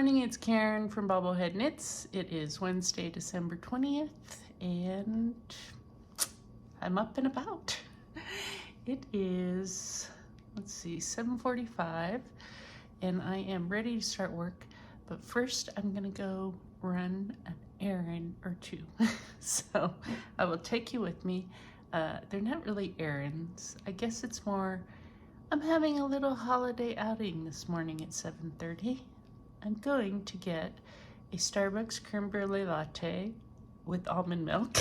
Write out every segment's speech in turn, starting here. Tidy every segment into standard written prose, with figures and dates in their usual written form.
morning, it's Karen from BobbleHeadKnits. It is Wednesday, December 20th, and I'm up and about. It is, let's see, 7:45, and I am ready to start work, but first I'm gonna go run an errand or two. So I will take you with me. They're not really errands. I guess it's more, I'm having a little holiday outing this morning at 7:30. I'm going to get a Starbucks creme brulee latte with almond milk,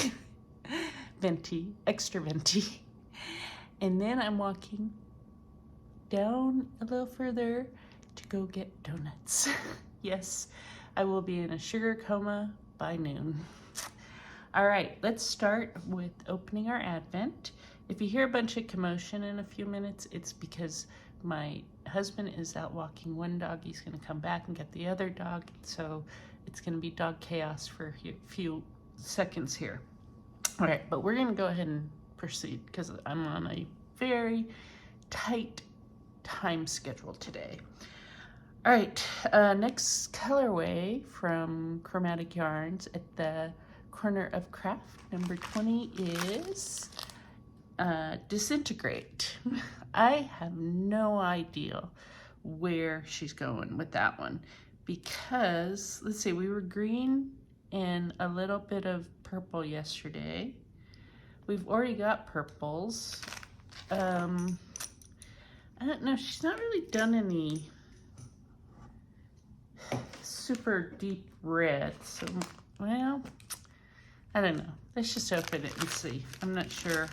venti, extra venti. And then I'm walking down a little further to go get donuts. Yes, I will be in a sugar coma by noon. All right, let's start with opening our Advent. If you hear a bunch of commotion in a few minutes, it's because my husband is out walking one dog. He's gonna come back and get the other dog. So it's gonna be dog chaos for a few seconds here. All right, but we're gonna go ahead and proceed because I'm on a very tight time schedule today. All right, next colorway from Chromatic Yarns at the corner of craft, number 20 is Disintegrate. I have no idea where she's going with that one because, let's see, we were green and a little bit of purple yesterday. We've already got purples. I don't know, she's not really done any super deep red, so, well, I don't know. Let's just open it and see. I'm not sure.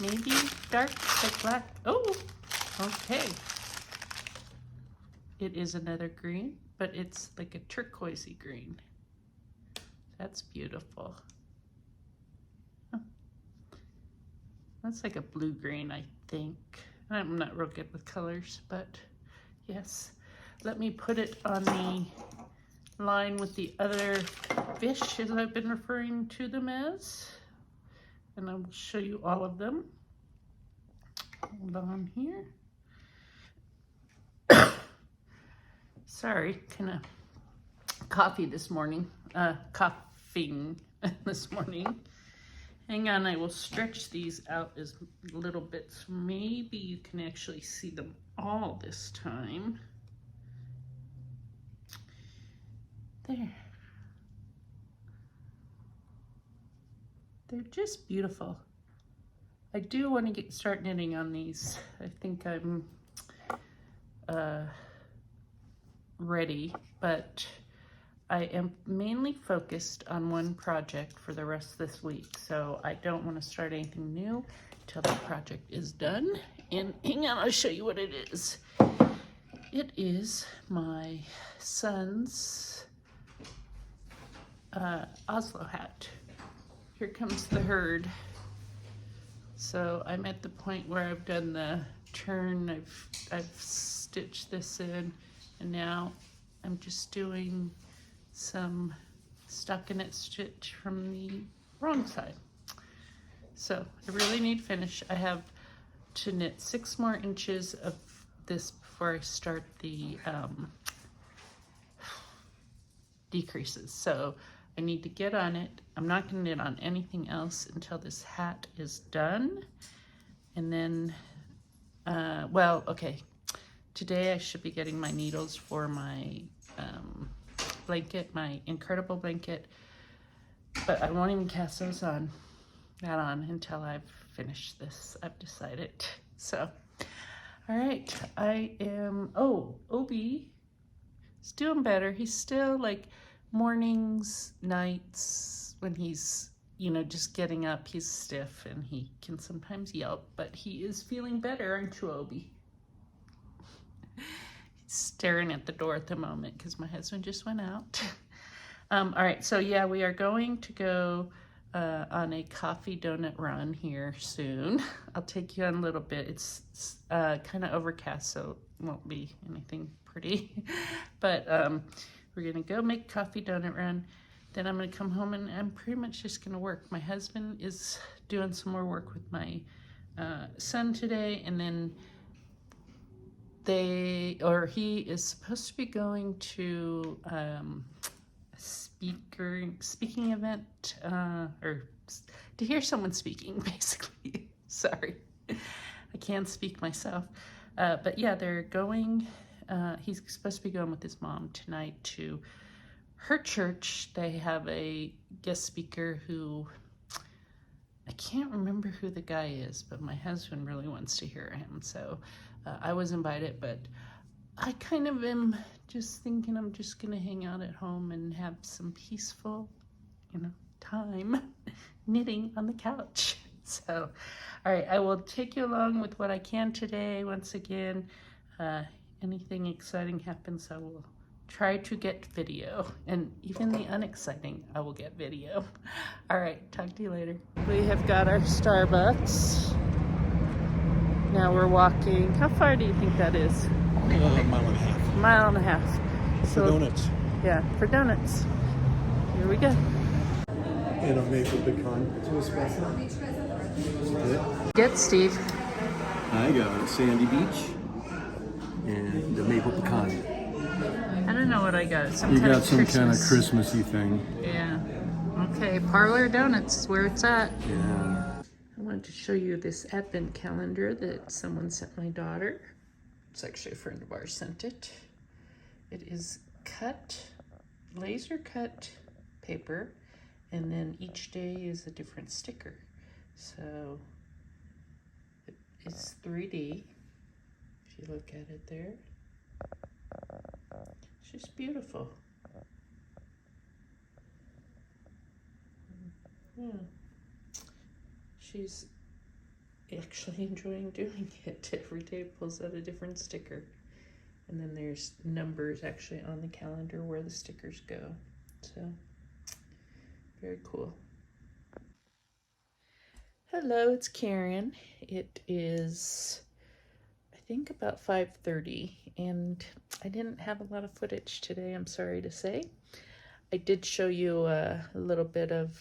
Maybe dark, like black. Oh, okay. It is another green, but it's like a turquoisey green. That's beautiful. Huh. That's like a blue-green, I think. I'm not real good with colors, but yes. Let me put it on the line with the other fish, as I've been referring to them as. And I will show you all of them. Hold on here. Sorry, kind of coffee this morning. Coughing this morning. Hang on, I will stretch these out as little bits. Maybe you can actually see them all this time. There. They're just beautiful. I do want to start knitting on these. I think I'm ready, but I am mainly focused on one project for the rest of this week. So I don't want to start anything new until the project is done. And hang on, I'll show you what it is. It is my son's Oslo hat. Here comes the herd. So I'm at the point where I've done the turn, I've stitched this in, and now I'm just doing some stockinette stitch from the wrong side. So I really need to finish. I have to knit 6 more inches of this before I start the decreases. So I need to get on it. I'm not going to knit on anything else until this hat is done. And then, well, okay. Today I should be getting my needles for my blanket, my Incredible blanket. But I won't even cast those on, not on, until I've finished this, I've decided. So, all right. I am, oh, Obi is doing better. He's still like, mornings, nights, when he's, you know, just getting up, he's stiff and he can sometimes yelp, but he is feeling better, aren't you, Obi? He's staring at the door at the moment because my husband just went out. All right, so yeah, we are going to go on a coffee donut run here soon. I'll take you on a little bit. It's kind of overcast, so it won't be anything pretty, but we're gonna go make coffee donut run. Then I'm gonna come home and I'm pretty much just gonna work. My husband is doing some more work with my son today, and then he is supposed to be going to a speaking event, or to hear someone speaking, basically. Sorry, I can't speak myself. But yeah, they're going, he's supposed to be going with his mom tonight to her church. They have a guest speaker who, I can't remember who the guy is, but my husband really wants to hear him. So I was invited, but I kind of am just thinking I'm just going to hang out at home and have some peaceful, time knitting on the couch. So, all right, I will take you along with what I can today. Once again, anything exciting happens, I will try to get video, and even the unexciting, I will get video. All right, talk to you later. We have got our Starbucks. Now we're walking. How far do you think that is? A mile and a half. Mile and a half. For donuts. Yeah, for donuts. Here we go. And a maple pecan to espresso. Get Steve. I got a sandy beach and a maple pecan. I don't know what I got. You got some kind of Christmassy thing. Yeah. Okay, Parlor Donuts is where it's at. Yeah. I wanted to show you this advent calendar that someone sent my daughter. It's actually a friend of ours sent it. It is laser cut paper, and then each day is a different sticker. So it's 3D, if you look at it there. It's just beautiful. Yeah. She's actually enjoying doing it. Every day pulls out a different sticker. And then there's numbers actually on the calendar where the stickers go. So, very cool. Hello, it's Karen. It is, I think, about 5:30, and I didn't have a lot of footage today, I'm sorry to say. I did show you a little bit of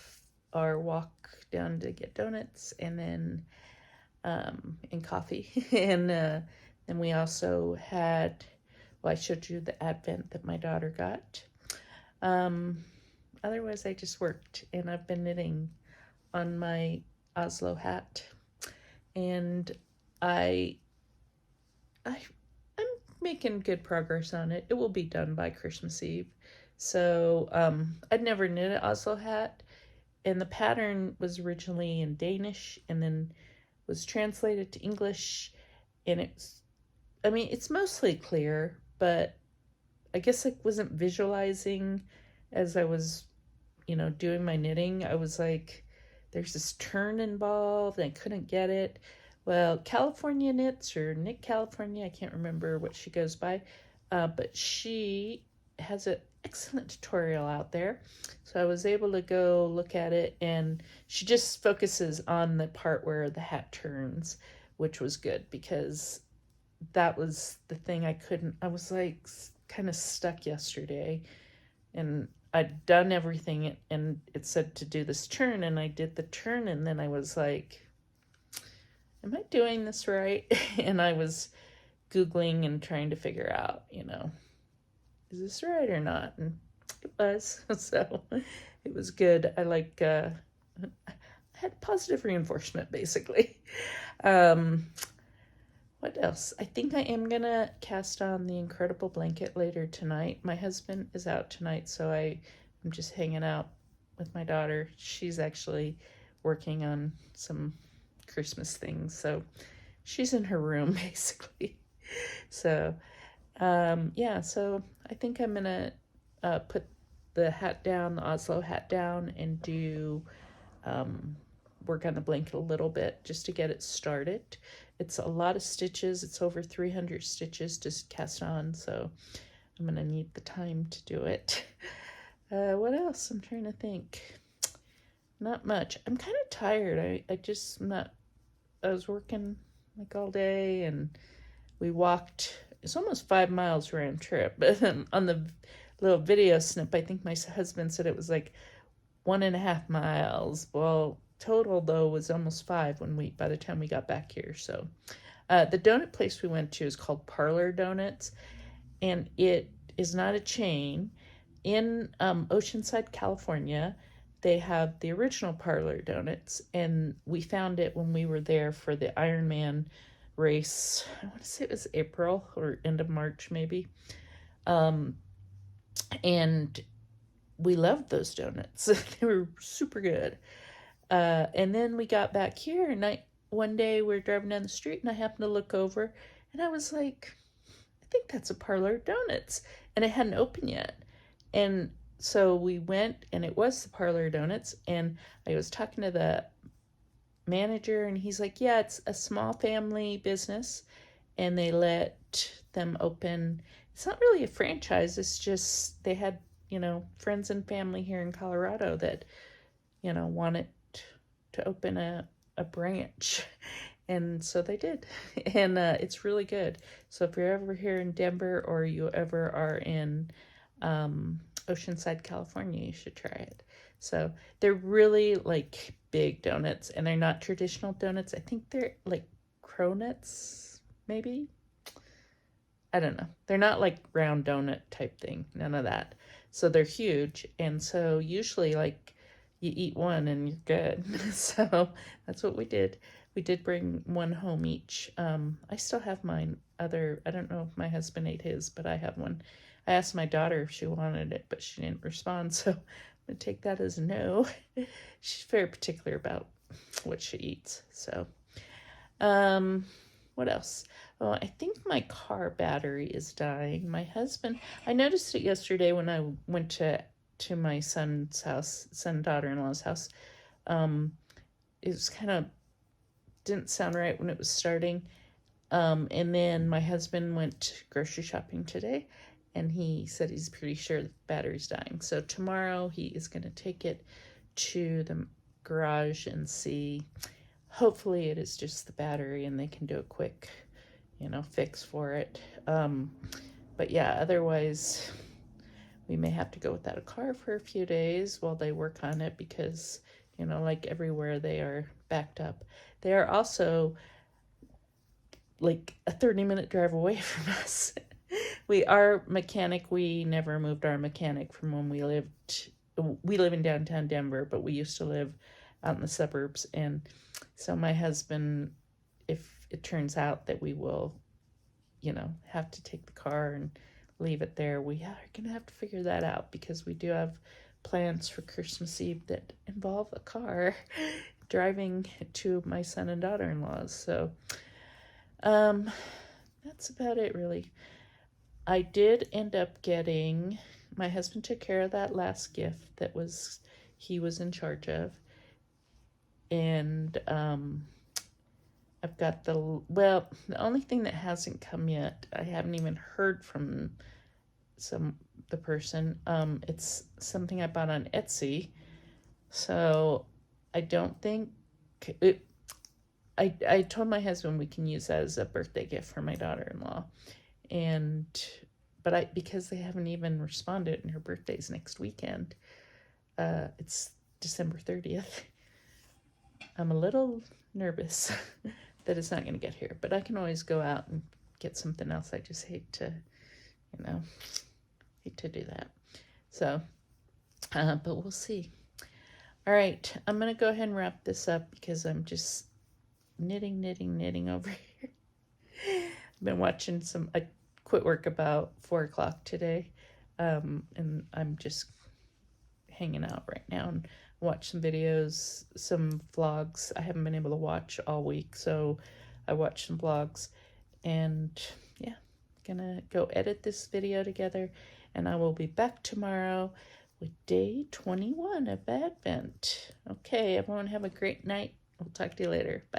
our walk down to get donuts, and then and coffee. And then we also had, well, I showed you the advent that my daughter got. Otherwise, I just worked, and I've been knitting on my Oslo hat, and I'm making good progress on it. It will be done by Christmas Eve. So I'd never knit an Oslo hat, and the pattern was originally in Danish and then was translated to English, and it's mostly clear, but I guess I wasn't visualizing as I was, doing my knitting. I was like, there's this turn involved, and I couldn't get it. Well, California Knits, or Knit California, I can't remember what she goes by, but she has an excellent tutorial out there. So I was able to go look at it, and she just focuses on the part where the hat turns, which was good, because that was the thing I was like kind of stuck yesterday, and I'd done everything, and it said to do this turn, and I did the turn, and then I was like, am I doing this right? And I was Googling and trying to figure out, is this right or not? And it was. So it was good. I had positive reinforcement, basically. What else? I think I am going to cast on the Incredible blanket later tonight. My husband is out tonight, so I'm just hanging out with my daughter. She's actually working on some Christmas things, so she's in her room, basically. So, so I think I'm going to put the hat down, the Oslo hat down, and do work on the blanket a little bit just to get it started. It's a lot of stitches. It's over 300 stitches to cast on, so I'm going to need the time to do it. What else? I'm trying to think. Not much. I'm kind of tired. I was working like all day, and we walked, it's almost 5 miles round trip, but on the little video snip, I think my husband said it was like 1.5 miles. Well, total though was almost 5 by the time we got back here. So The donut place we went to is called Parlor Donuts, and it is not a chain. In Oceanside, California, they have the original Parlor Donuts, and we found it when we were there for the Ironman race. I want to say it was April or end of March, maybe. And we loved those donuts. They were super good. And then we got back here, and one day we were driving down the street, and I happened to look over, and I was like, I think that's a Parlor Donuts, and it hadn't opened yet. And so we went, and it was the Parlor Donuts, and I was talking to the manager, and he's like, yeah, it's a small family business, and they let them open. It's not really a franchise. It's just they had, friends and family here in Colorado that, wanted to open a branch. And so they did. And it's really good. So if you're ever here in Denver, or you ever are in Oceanside, California, you should try it. So they're really like big donuts, and they're not traditional donuts. I think they're like cronuts, maybe. I don't know. They're not like round donut type thing. None of that. So they're huge. And so usually like you eat one and you're good. So that's what we did. We did bring one home each. I still have mine. I don't know if my husband ate his, but I have one. I asked my daughter if she wanted it, but she didn't respond. So I'm going to take that as a no. She's very particular about what she eats. So, what else? Oh, I think my car battery is dying. My husband, I noticed it yesterday when I went to my son's house, daughter-in-law's house. It was kind of, didn't sound right when it was starting. And then my husband went grocery shopping today, and he said he's pretty sure the battery's dying. So tomorrow he is going to take it to the garage and see. Hopefully it is just the battery and they can do a quick, fix for it. But yeah, otherwise we may have to go without a car for a few days while they work on it, because, like everywhere they are backed up. They are also like a 30-minute drive away from us. Our mechanic, we never moved our mechanic from when we live in downtown Denver, but we used to live out in the suburbs. And so my husband, if it turns out that we will, have to take the car and leave it there, we are going to have to figure that out, because we do have plans for Christmas Eve that involve a car driving to my son and daughter-in-law's. So that's about it, really. I did end up getting, my husband took care of that last gift that he was in charge of. And I've got the only thing that hasn't come yet, I haven't even heard from the person. It's something I bought on Etsy. So I don't think it, I told my husband we can use that as a birthday gift for my daughter-in-law. But because they haven't even responded, and her birthday's next weekend, it's December 30th. I'm a little nervous that it's not going to get here, but I can always go out and get something else. I just hate to do that. So, but we'll see. All right, I'm going to go ahead and wrap this up, because I'm just knitting over here. I've been watching I quit work about 4 o'clock today, and I'm just hanging out right now and watch some videos, some vlogs I haven't been able to watch all week, so I watched some vlogs. And yeah, gonna go edit this video together, and I will be back tomorrow with day 21 of Advent. Okay, everyone have a great night. We'll talk to you later. Bye.